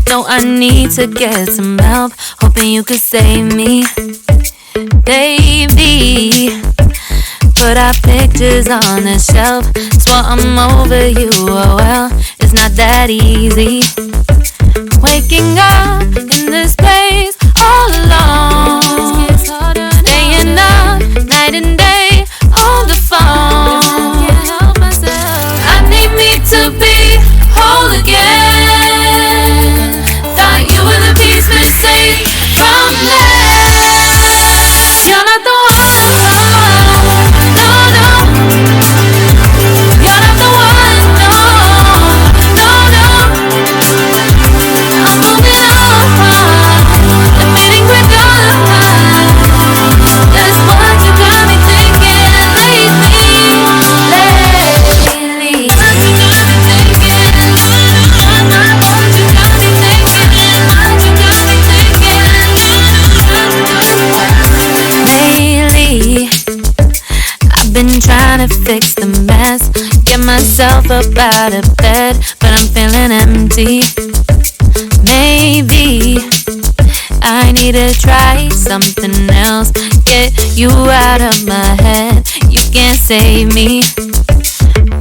No, I need to get some help. Hoping you could save me, baby. Put our pictures on the shelf. Swear I'm over you, oh well, it's not that easy. Waking up in this place all alone, staying up night and day on the phone. I need me to be whole again. Thought you were the piece missing from left. You're not the one, no, no. You're not the one, no, no, no. I'm moving on, admitting we're done. That's what you got me thinking lately. I've been trying to fix the mess, get myself up out of bed, but I'm feeling empty. Maybe I need to try something else, get you out of my head. You can't save me.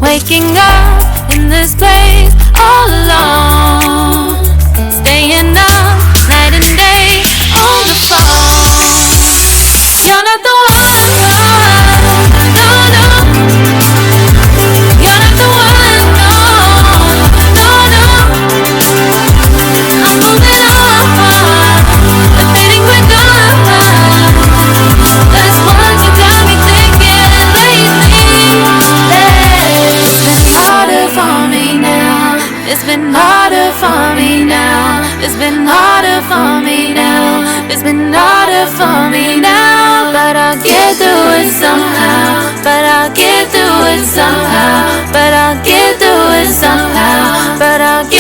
Waking up in this place all alone, staying up night and day on the phone. You're not the one, no, no. You're not the one, no, no, no. I'm moving on, admitting we're done. That's what you got me thinking lately. It's been harder for me now. It's been harder for me now. It's been harder for me now. It's been harder for me now. But I'll get through it somehow. But I'll get through it somehow. But I'll get through it somehow. But I'll get